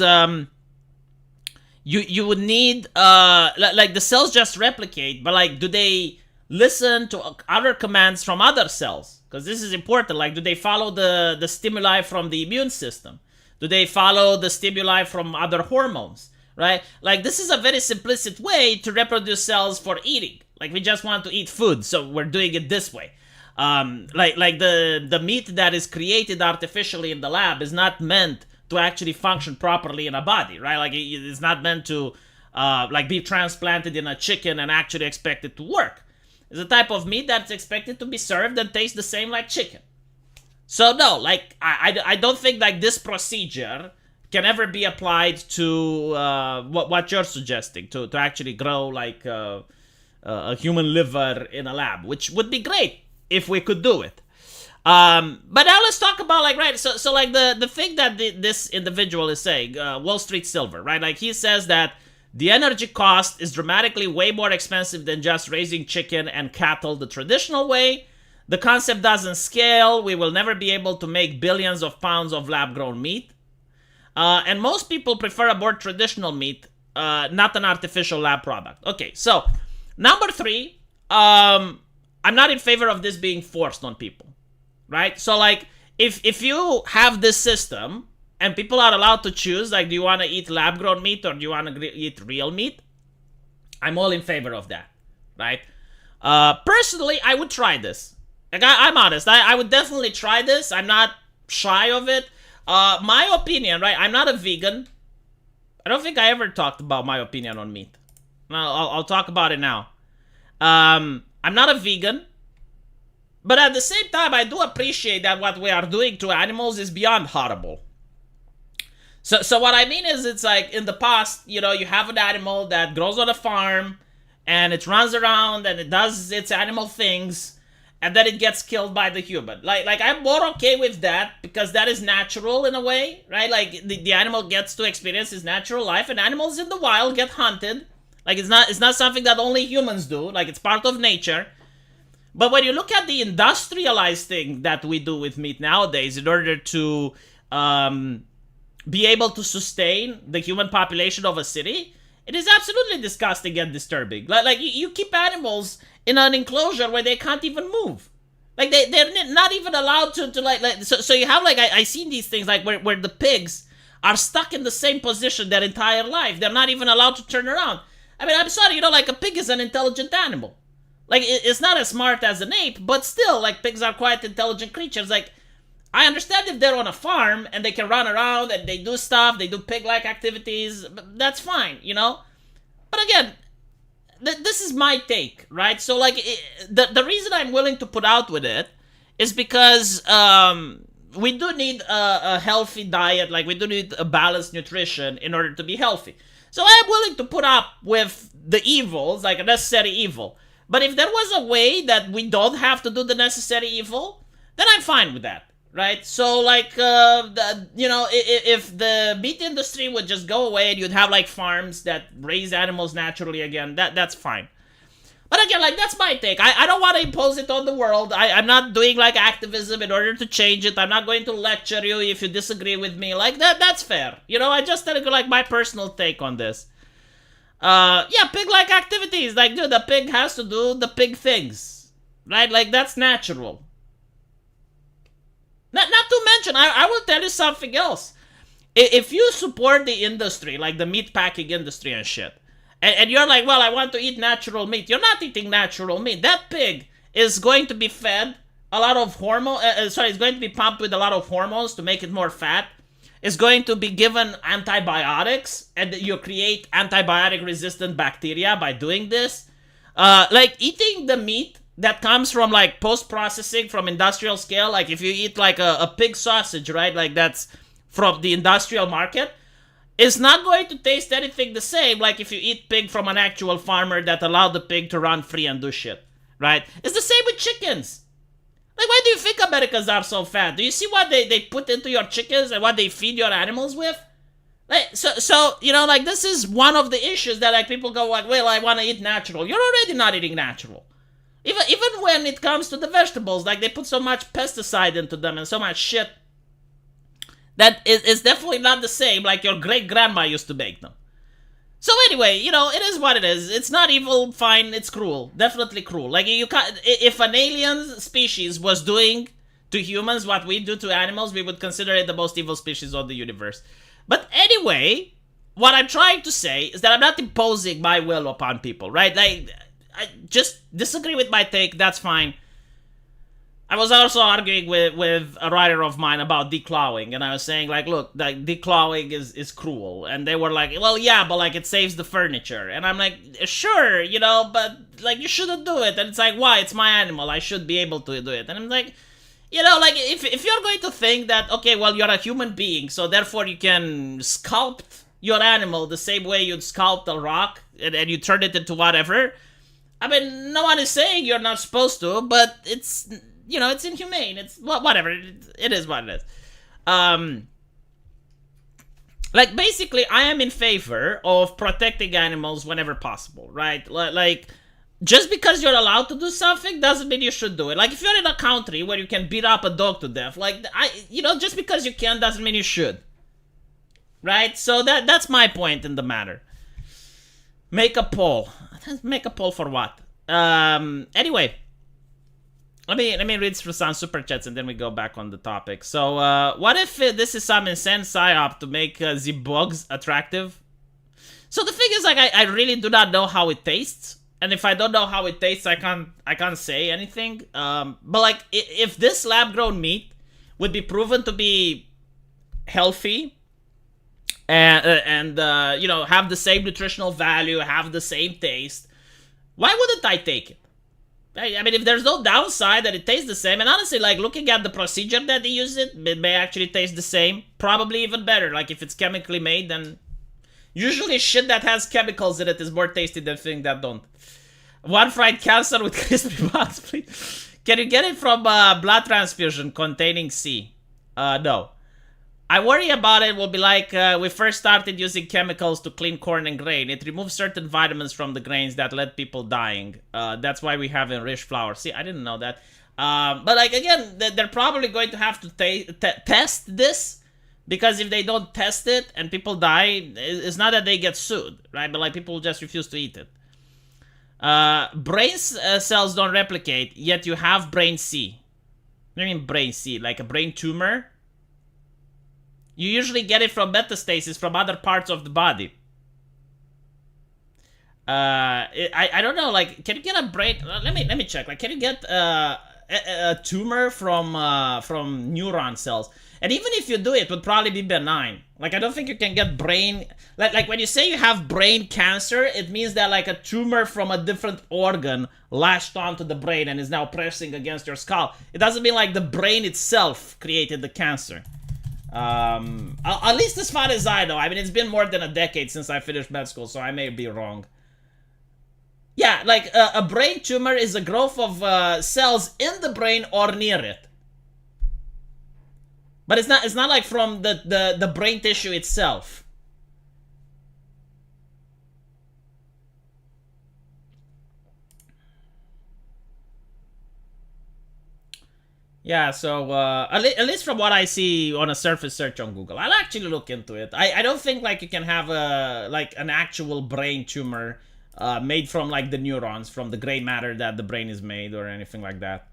S1: you would need, like the cells just replicate, but like do they listen to other commands from other cells? Because this is important. Like, do they follow the stimuli from the immune system? Do they follow the stimuli from other hormones, right? Like, this is a very simplistic way to reproduce cells for eating. Like, we just want to eat food, so we're doing it this way. Like the meat that is created artificially in the lab is not meant to actually function properly in a body, right? Like, it's not meant to, like, be transplanted in a chicken and actually expect it to work. It's a type of meat that's expected to be served and taste the same like chicken. So no, like I don't think like this procedure can ever be applied to what you're suggesting, to actually grow like a human liver in a lab, which would be great if we could do it. But now let's talk about like, right, so like the thing that this individual is saying, Wall Street Silver, right? Like he says that the energy cost is dramatically way more expensive than just raising chicken and cattle the traditional way. The concept doesn't scale. We will never be able to make billions of pounds of lab-grown meat. And most people prefer a more traditional meat, not an artificial lab product. Okay, so number 3, I'm not in favor of this being forced on people, right? So like, if you have this system and people are allowed to choose, like, do you want to eat lab-grown meat or do you want to eat real meat? I'm all in favor of that, right? Personally, I would try this. Like, I'm honest. I would definitely try this. I'm not shy of it. My opinion, right? I'm not a vegan. I don't think I ever talked about my opinion on meat. I'll talk about it now. I'm not a vegan. But at the same time, I do appreciate that what we are doing to animals is beyond horrible. So what I mean is, it's like in the past, you have an animal that grows on a farm and it runs around and it does its animal things and then it gets killed by the human. Like I'm more okay with that because that is natural in a way, right? Like the animal gets to experience his natural life, and animals in the wild get hunted. Like it's not something that only humans do. Like it's part of nature. But when you look at the industrialized thing that we do with meat nowadays in order to be able to sustain the human population of a city, it is absolutely disgusting and disturbing. Like you keep animals in an enclosure where they can't even move. Like they're not even allowed to so you have like I seen these things like where the pigs are stuck in the same position their entire life. They're not even allowed to turn around. I mean, I'm sorry, like a pig is an intelligent animal. Like, it's not as smart as an ape, but still, like, pigs are quite intelligent creatures. Like, I understand if they're on a farm and they can run around and they do stuff, they do pig-like activities, that's fine, But again, this is my take, right? So, like, the reason I'm willing to put out with it is because we do need a healthy diet, like, we do need a balanced nutrition in order to be healthy. So I'm willing to put up with the evils, like a necessary evil. But if there was a way that we don't have to do the necessary evil, then I'm fine with that, right? So, like, if the meat industry would just go away and you'd have, like, farms that raise animals naturally again, that's fine. But again, like, that's my take. I don't want to impose it on the world. I'm not doing, like, activism in order to change it. I'm not going to lecture you if you disagree with me. Like, that's fair. I just tell you, like, my personal take on this. Pig-like activities. Like, dude, the pig has to do the pig things. Right? Like, that's natural. Not to mention, I will tell you something else. If you support the industry, like the meat packing industry and shit, and you're like, well, I want to eat natural meat. You're not eating natural meat. That pig is going to be fed a lot of it's going to be pumped with a lot of hormones to make it more fat. Is going to be given antibiotics, and you create antibiotic-resistant bacteria by doing this. Like, eating the meat that comes from, like, post-processing from industrial scale, like, if you eat, like, a pig sausage, right, like, that's from the industrial market, is not going to taste anything the same like if you eat pig from an actual farmer that allowed the pig to run free and do shit, right? It's the same with chickens. Like, why do you think Americans are so fat? Do you see what they put into your chickens and what they feed your animals with? Like, so like, this is one of the issues that, like, people go like, well, I want to eat natural. You're already not eating natural. Even when it comes to the vegetables, like, they put so much pesticide into them and so much shit that it's definitely not the same like your great-grandma used to make them. So anyway, it is what it is. It's not evil, fine, it's cruel. Definitely cruel. Like, you can't, if an alien species was doing to humans what we do to animals, we would consider it the most evil species of the universe. But anyway, what I'm trying to say is that I'm not imposing my will upon people, right? Like, I just disagree with my take, that's fine. I was also arguing with a writer of mine about declawing, and I was saying, like, look, like, declawing is cruel. And they were like, well, yeah, but, like, it saves the furniture. And I'm like, sure, but, like, you shouldn't do it. And it's like, why? It's my animal. I should be able to do it. And I'm like, like, if you're going to think that, okay, well, you're a human being, so therefore you can sculpt your animal the same way you'd sculpt a rock, and you turn it into whatever. I mean, no one is saying you're not supposed to, but it's... it's inhumane. It's whatever. It is what it is. Like, basically, I am in favor of protecting animals whenever possible, right? Like, just because you're allowed to do something doesn't mean you should do it. Like, if you're in a country where you can beat up a dog to death, like, just because you can doesn't mean you should. Right? So that's my point in the matter. Make a poll. Make a poll for what? Anyway. Let me read through some super chats and then we go back on the topic. So, what if this is some insane psyop to make the bugs attractive? So the thing is, like, I really do not know how it tastes, and if I don't know how it tastes, I can't say anything. But like, if this lab-grown meat would be proven to be healthy and you know, have the same nutritional value, have the same taste, why wouldn't I take it? I mean, if there's no downside that it tastes the same, and honestly, like, looking at the procedure that they use it may actually taste the same, probably even better. Like, if it's chemically made, then usually shit that has chemicals in it is more tasty than things that don't. One fried cancer with crispy buns, please. Can you get it from blood transfusion containing C? No. I worry about it will be like we first started using chemicals to clean corn and grain. It removes certain vitamins from the grains that led people dying. That's why we have enriched flour. See, I didn't know that. But like, again, they're probably going to have to test this. Because if they don't test it and people die, it's not that they get sued, right? But like, people just refuse to eat it. Brain cells don't replicate, yet you have brain C. What do you mean brain C? Like a brain tumor? You usually get it from metastasis from other parts of the body. I don't know. Like, can you get a brain? Let me check. Like, can you get a tumor from neuron cells? And even if you do, it would probably be benign. Like, I don't think you can get brain... Like when you say you have brain cancer, it means that, like, a tumor from a different organ latched onto the brain and is now pressing against your skull. It doesn't mean, like, the brain itself created the cancer. At least as far as I know. I mean, it's been more than a decade since I finished med school, so I may be wrong. Yeah, like, a brain tumor is a growth of cells in the brain or near it. But it's not like from the brain tissue itself. Yeah, so at least from what I see on a surface search on Google, I'll actually look into it. I don't think like you can have an actual brain tumor made from like the neurons, from the gray matter that the brain is made, or anything like that.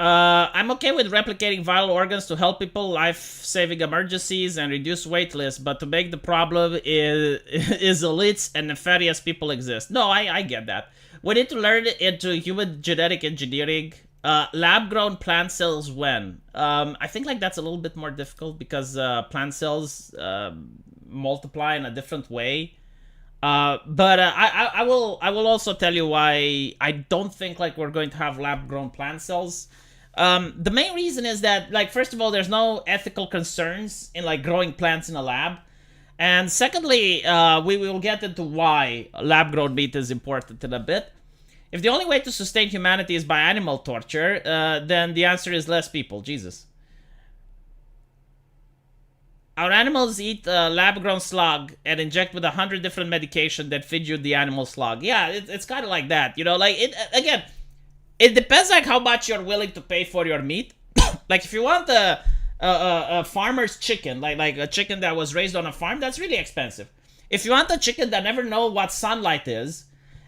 S1: I'm okay with replicating vital organs to help people, life-saving emergencies, and reduce wait lists, but to make the problem is elites and nefarious people exist. No, I get that. We need to learn into human genetic engineering. Lab-grown plant cells when? I think like that's a little bit more difficult because plant cells multiply in a different way. But I will also tell you why I don't think like we're going to have lab-grown plant cells. The main reason is that, like, first of all, there's no ethical concerns in like growing plants in a lab, and secondly, we will get into why lab-grown meat is important in a bit. If the only way to sustain humanity is by animal torture, then the answer is less people. Jesus. Our animals eat lab-grown slug and inject with 100 different medication that feed you the animal slug. Yeah, it's kind of like that, you know. Like, again, it depends like how much you're willing to pay for your meat. Like, if you want a farmer's chicken, like a chicken that was raised on a farm, that's really expensive. If you want a chicken that never know what sunlight is,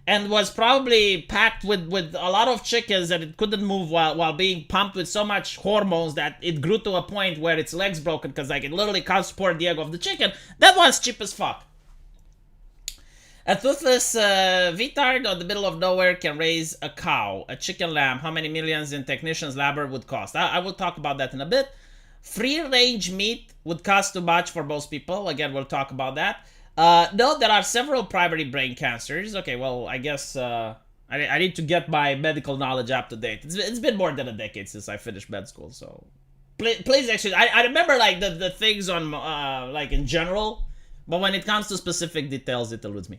S1: and was probably packed with a lot of chickens that it couldn't move while being pumped with so much hormones that it grew to a point where its legs broken because like it literally can't support the egg of the chicken, that one's cheap as fuck. A toothless retard in the middle of nowhere can raise a cow, a chicken lamb. How many millions in technician's labor would cost? I will talk about that in a bit. Free-range meat would cost too much for most people. Again, we'll talk about that. No, there are several primary brain cancers. Okay, well, I guess I need to get my medical knowledge up to date. It's been more than a decade since I finished med school, so please actually, I remember like the things on like in general, but when it comes to specific details, it eludes me.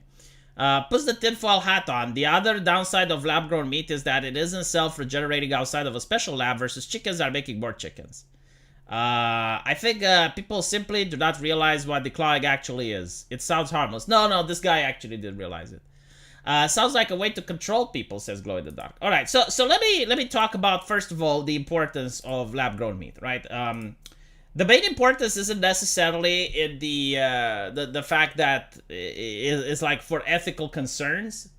S1: Puts the tinfoil hat on. The other downside of lab-grown meat is that it isn't self-regenerating outside of a special lab versus chickens are making more chickens. I think people simply do not realize what declawing actually is. It sounds harmless. No, this guy actually did realize it. Sounds like a way to control people, says Glow in the Dark. All right, so let me talk about, first of all, the importance of lab grown meat, right? The main importance isn't necessarily in the fact that it's like for ethical concerns.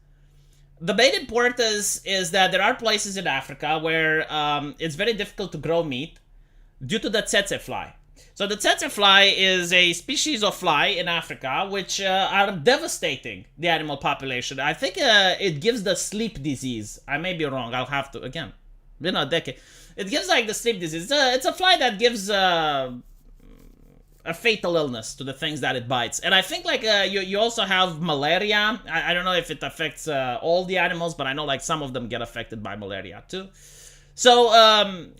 S1: The main importance is that there are places in Africa where it's very difficult to grow meat due to the tsetse fly. So the tsetse fly is a species of fly in Africa which are devastating the animal population. I think it gives the sleep disease. I may be wrong. I'll have to, again, been a decade. It gives like the sleep disease. It's a fly that gives a fatal illness to the things that it bites. And I think like you also have malaria. I don't know if it affects all the animals, but I know like some of them get affected by malaria too. So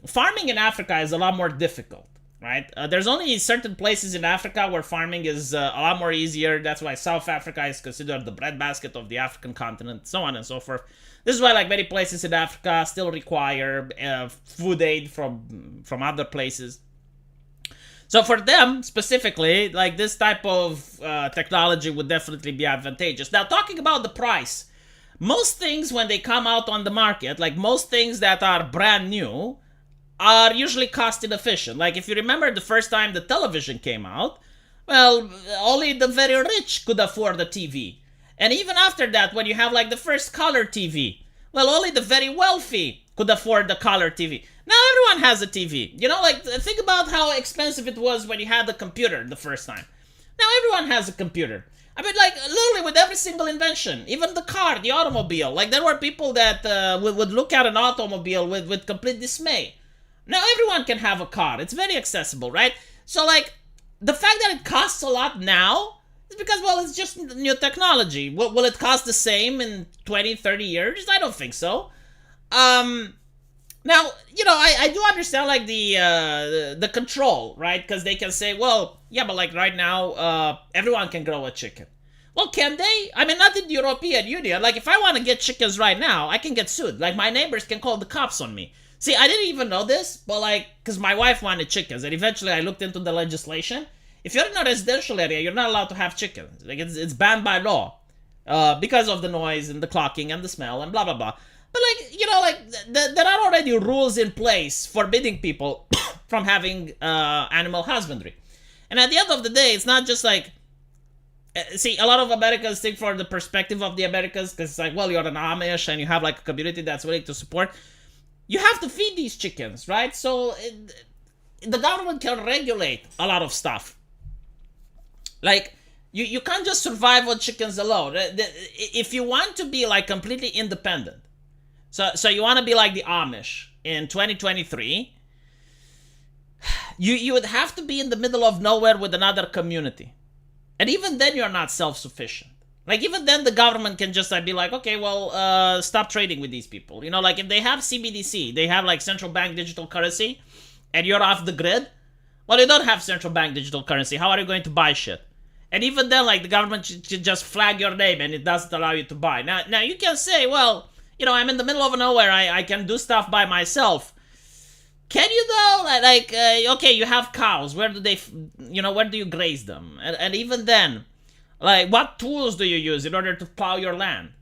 S1: farming in Africa is a lot more difficult, right? There's only certain places in Africa where farming is a lot more easier. That's why South Africa is considered the breadbasket of the African continent, so on and so forth. This is why like many places in Africa still require food aid from other places. So for them specifically, like this type of technology would definitely be advantageous. Now talking about the price, most things when they come out on the market, like most things that are brand new, are usually cost inefficient. Like if you remember the first time the television came out, well, only the very rich could afford a TV. And even after that, when you have like the first color TV, well, only the very wealthy could afford the color TV. Now everyone has a TV. You know, like think about how expensive it was when you had the computer the first time. Now everyone has a computer. I mean, like, literally with every single invention, even the car, the automobile, like there were people that would look at an automobile with complete dismay. Now everyone can have a car. It's very accessible, right? So like, the fact that it costs a lot now is because, well, it's just new technology. Will it cost the same in 20, 30 years? I don't think so. Now, you know, I do understand like the control, right? Because they can say, well, yeah, but like right now, everyone can grow a chicken. Well, can they? I mean, not in the European Union. Like, if I want to get chickens right now, I can get sued. Like, my neighbors can call the cops on me. See, I didn't even know this, but like, because my wife wanted chickens, and eventually I looked into the legislation. If you're in a residential area, you're not allowed to have chickens. Like, it's banned by law because of the noise and the clocking and the smell and blah, blah, blah. But like, you know, like, there are already rules in place forbidding people from having animal husbandry. And at the end of the day, it's not just like, see, a lot of Americans think from the perspective of the Americans, because it's like, well, you're an Amish and you have like a community that's willing to support. You have to feed these chickens, right? So the government can regulate a lot of stuff. Like, you can't just survive on chickens alone. If you want to be like completely independent, so you want to be like the Amish in 2023, you would have to be in the middle of nowhere with another community. And even then you're not self-sufficient. Like even then the government can just like be like, okay, well, stop trading with these people. You know, like if they have CBDC, they have like central bank digital currency, and you're off the grid, well, you don't have central bank digital currency. How are you going to buy shit? And even then, like the government should just flag your name and it doesn't allow you to buy. Now you can say, well, you know, I'm in the middle of nowhere. I can do stuff by myself. Can you though? Like, okay, you have cows. Where do they, where do you graze them? And even then, like, what tools do you use in order to plow your land?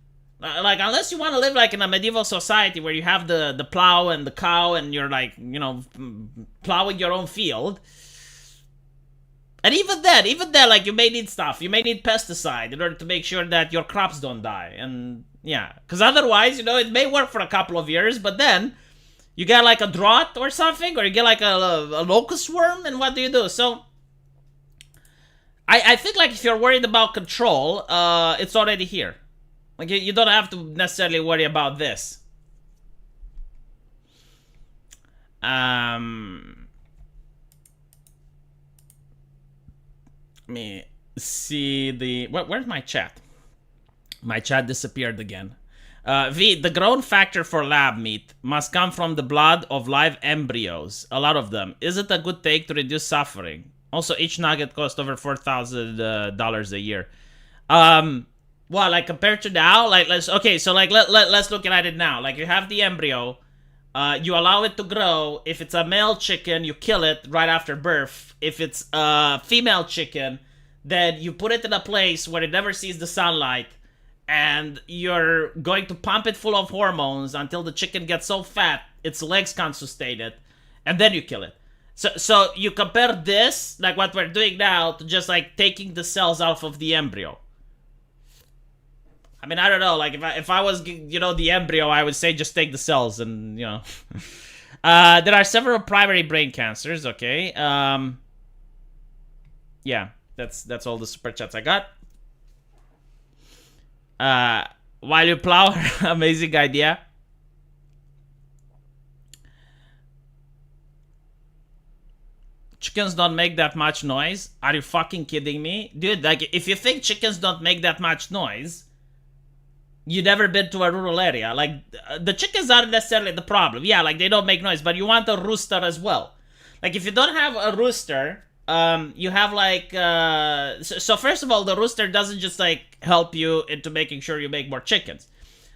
S1: Like, unless you want to live like in a medieval society where you have the plow and the cow and you're like, plowing your own field. And even then, like, you may need stuff. You may need pesticide in order to make sure that your crops don't die. And yeah, because otherwise, it may work for a couple of years, but then you get like a drought or something, or you get like a locust worm, and what do you do? So I think like if you're worried about control, it's already here. Like you don't have to necessarily worry about this. Let me see where's my chat? My chat disappeared again. The grown factor for lab meat must come from the blood of live embryos. A lot of them. Is it a good take to reduce suffering? Also, each nugget costs over $4,000 a year. Well, like compared to now, like let's look at it now. Like you have the embryo, you allow it to grow. If it's a male chicken, you kill it right after birth. If it's a female chicken, then you put it in a place where it never sees the sunlight, and you're going to pump it full of hormones until the chicken gets so fat its legs can't sustain it, and then you kill it. So you compare this, like what we're doing now, to just like taking the cells out of the embryo. I mean, I don't know, like if I was, the embryo, I would say just take the cells and, there are several primary brain cancers, okay? Yeah, that's all the super chats I got. While you plow, amazing idea. Chickens don't make that much noise? Are you fucking kidding me? Dude, like, if you think chickens don't make that much noise, you've never been to a rural area. Like, the chickens aren't necessarily the problem. Yeah, like, they don't make noise, but you want a rooster as well. Like, if you don't have a rooster, you have, like, so first of all, the rooster doesn't just, like, help you into making sure you make more chickens.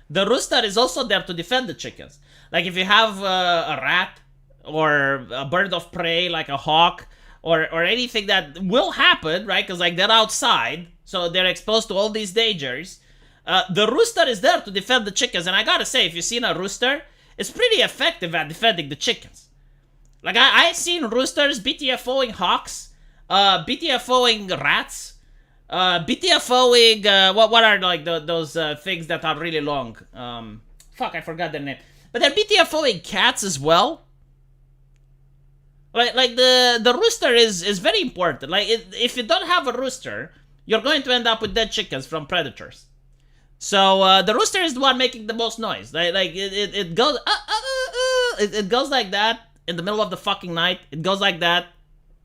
S1: The rooster is also there to defend the chickens. Like, if you have a rat, or a bird of prey like a hawk, or anything that will happen, right? Because like they're outside, so they're exposed to all these dangers. The rooster is there to defend the chickens, and I gotta say, if you've seen a rooster, it's pretty effective at defending the chickens. Like I've seen roosters BTFOing hawks, BTFOing rats, BTFOing what are like those things that are really long? Fuck, I forgot their name. But they're BTFOing cats as well. Like the rooster is very important. Like if you don't have a rooster, you're going to end up with dead chickens from predators. So the rooster is the one making the most noise. Like it goes it goes like that in the middle of the fucking night. It goes like that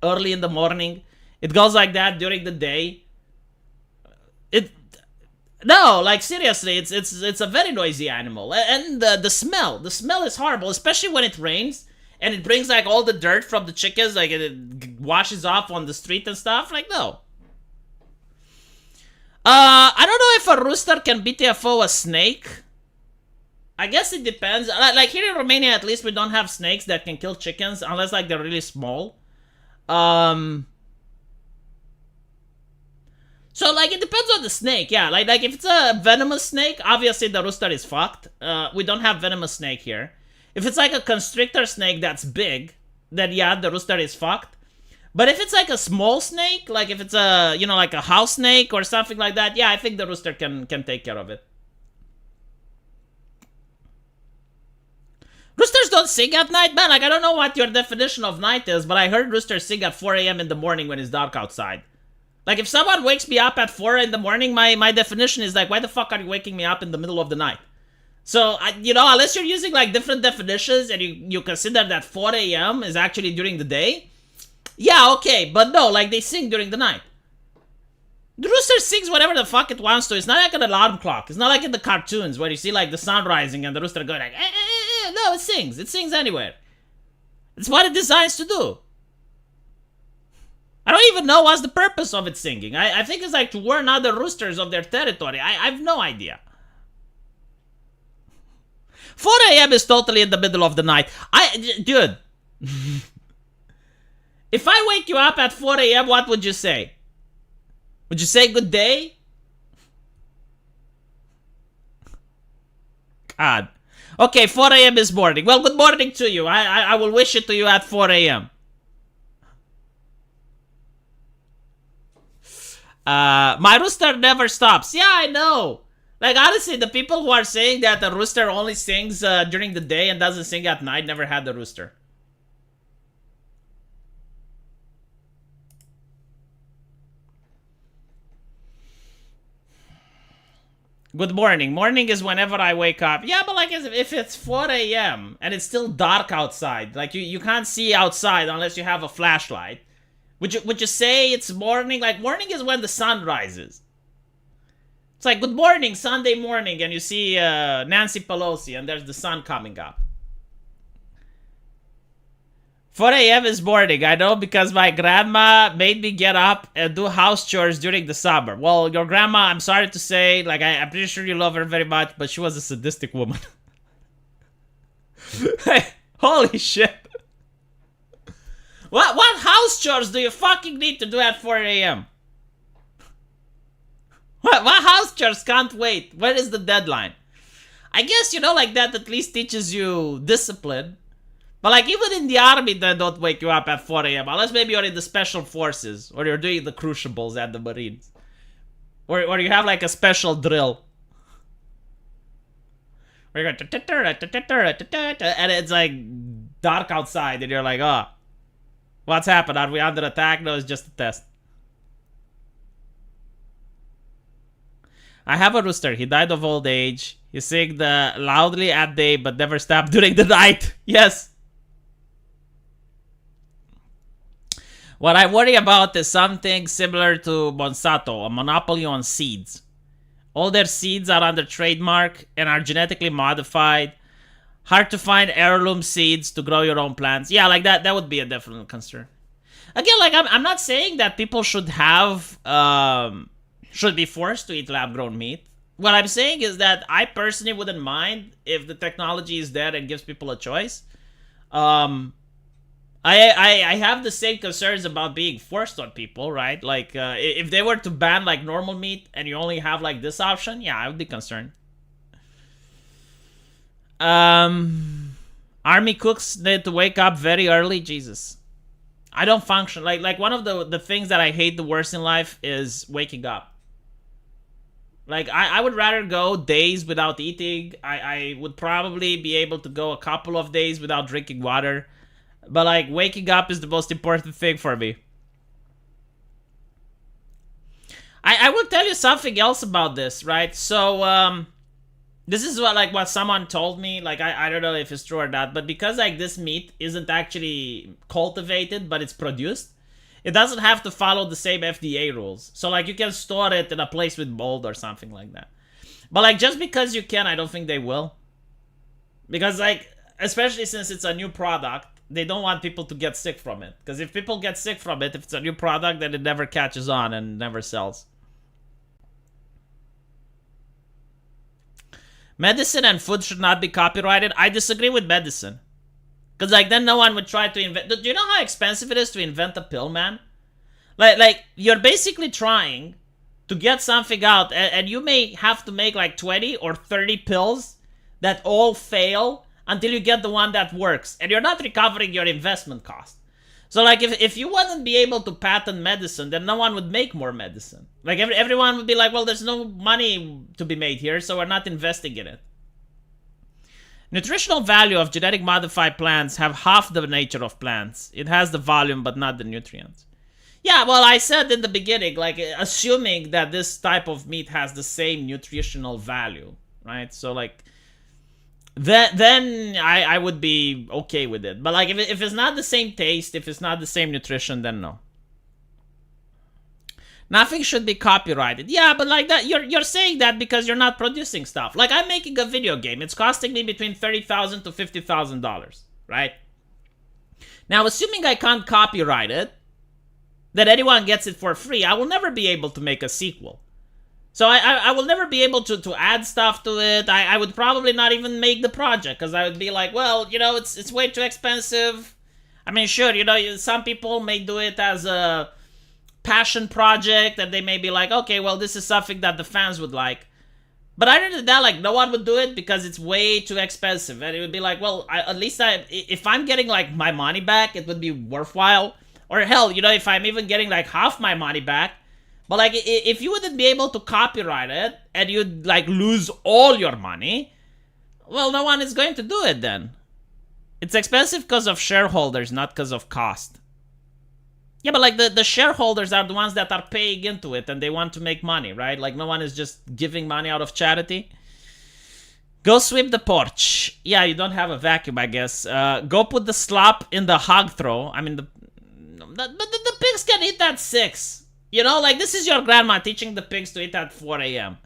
S1: early in the morning. It goes like that during the day. No, like seriously, it's a very noisy animal, and the smell is horrible, especially when it rains. And it brings, like, all the dirt from the chickens, like, it washes off on the street and stuff. Like, no. I don't know if a rooster can BTFO a snake. I guess it depends. Like, here in Romania, at least, we don't have snakes that can kill chickens, unless, like, they're really small. So, like, it depends on the snake, yeah. Like if it's a venomous snake, obviously the rooster is fucked. We don't have venomous snake here. If it's like a constrictor snake that's big, then yeah, the rooster is fucked. But if it's like a small snake, like if it's a, like a house snake or something like that, yeah, I think the rooster can take care of it. Roosters don't sing at night? Man, like I don't know what your definition of night is, but I heard roosters sing at 4 a.m. in the morning when it's dark outside. Like if someone wakes me up at 4 in the morning, my definition is like, why the fuck are you waking me up in the middle of the night? So, unless you're using, like, different definitions and you consider that 4 a.m. is actually during the day, yeah, okay, but no, like, they sing during the night. The rooster sings whatever the fuck it wants to. It's not like an alarm clock. It's not like in the cartoons where you see, like, the sun rising and the rooster going like, No, it sings. It sings anywhere. It's what it designs to do. I don't even know what's the purpose of it singing. I think it's, like, to warn other roosters of their territory. I have no idea. 4 a.m. is totally in the middle of the night. Dude. If I wake you up at 4 a.m., what would you say? Would you say good day? God. Okay, 4 a.m. is morning. Well, good morning to you. I will wish it to you at 4 a.m. My rooster never stops. Yeah, I know. Like, honestly, the people who are saying that the rooster only sings during the day and doesn't sing at night never had the rooster. Good morning. Morning is whenever I wake up. Yeah, but like if it's 4 a.m. and it's still dark outside, like you can't see outside unless you have a flashlight. Would you say it's morning? Like morning is when the sun rises. It's like, good morning, Sunday morning, and you see Nancy Pelosi, and there's the sun coming up. 4 a.m. is morning, I know, because my grandma made me get up and do house chores during the summer. Well, your grandma, I'm sorry to say, like, I'm pretty sure you love her very much, but she was a sadistic woman. Holy shit. What house chores do you fucking need to do at 4 a.m.? My house chores can't wait. When is the deadline? I guess, like that at least teaches you discipline. But like even in the army, they don't wake you up at 4 a.m. Unless maybe you're in the special forces or you're doing the crucibles at the Marines. Or you have like a special drill. Where you go, and it's like dark outside and you're like, oh, what's happened? Are we under attack? No, it's just a test. I have a rooster. He died of old age. He sings loudly at day but never stopped during the night. Yes. What I worry about is something similar to Monsanto, a monopoly on seeds. All their seeds are under trademark and are genetically modified. Hard to find heirloom seeds to grow your own plants. Yeah, like that would be a definite concern. Again, like I'm not saying that people should have should be forced to eat lab-grown meat. What I'm saying is that I personally wouldn't mind if the technology is there and gives people a choice. I have the same concerns about being forced on people, right? Like, if they were to ban, like, normal meat and you only have, like, this option, yeah, I would be concerned. Army cooks need to wake up very early. Jesus. I don't function. Like one of the things that I hate the worst in life is waking up. Like, I would rather go days without eating. I would probably be able to go a couple of days without drinking water. But, like, waking up is the most important thing for me. I will tell you something else about this, right? So, this is what someone told me. Like, I don't know if it's true or not. But because, like, this meat isn't actually cultivated, but it's produced, it doesn't have to follow the same FDA rules. So, like, you can store it in a place with mold or something like that. But, like, just because you can, I don't think they will. Because, like, especially since it's a new product, they don't want people to get sick from it. Because if people get sick from it, if it's a new product, then it never catches on and never sells. Medicine and food should not be copyrighted. I disagree with medicine. Because, like, then no one would try to invent... Do you know how expensive it is to invent a pill, man? Like you're basically trying to get something out, and you may have to make, like, 20 or 30 pills that all fail until you get the one that works. And you're not recovering your investment cost. So, like, if you wouldn't be able to patent medicine, then no one would make more medicine. Like, everyone would be like, well, there's no money to be made here, so we're not investing in it. Nutritional value of genetic modified plants have half the nature of plants. It has the volume, but not the nutrients. Yeah, well, I said in the beginning, like, assuming that this type of meat has the same nutritional value, right? So, like, then I would be okay with it. But, like, if it's not the same taste, if it's not the same nutrition, then no. Nothing should be copyrighted. Yeah, but like that, you're saying that because you're not producing stuff. Like, I'm making a video game. It's costing me between $30,000 to $50,000, right? Now, assuming I can't copyright it, that anyone gets it for free, I will never be able to make a sequel. So I will never be able to add stuff to it. I would probably not even make the project because I would be like, well, it's way too expensive. I mean, sure, some people may do it as a passion project and they may be like, okay, well, this is something that the fans would like. But other than that, like, no one would do it because it's way too expensive. And it would be like, well, at least if I'm getting, like, my money back, it would be worthwhile. Or hell, if I'm even getting, like, half my money back. But, like, if you wouldn't be able to copyright it and you'd, like, lose all your money, well, no one is going to do it then. It's expensive because of shareholders, not because of cost. Yeah, but, like, the shareholders are the ones that are paying into it and they want to make money, right? Like, no one is just giving money out of charity. Go sweep the porch. Yeah, you don't have a vacuum, I guess. Go put the slop in the hog throw. I mean, the pigs can eat at 6. Like, this is your grandma teaching the pigs to eat at 4 a.m.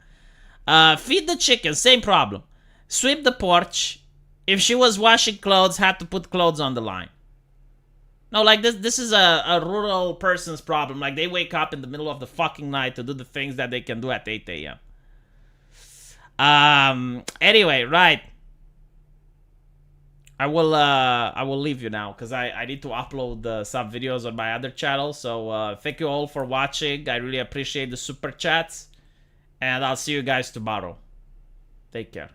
S1: Feed the chicken, same problem. Sweep the porch. If she was washing clothes, had to put clothes on the line. No, like, this is a rural person's problem. Like, they wake up in the middle of the fucking night to do the things that they can do at 8 a.m. Anyway, right. I will leave you now because I need to upload some videos on my other channel. So thank you all for watching. I really appreciate the super chats. And I'll see you guys tomorrow. Take care.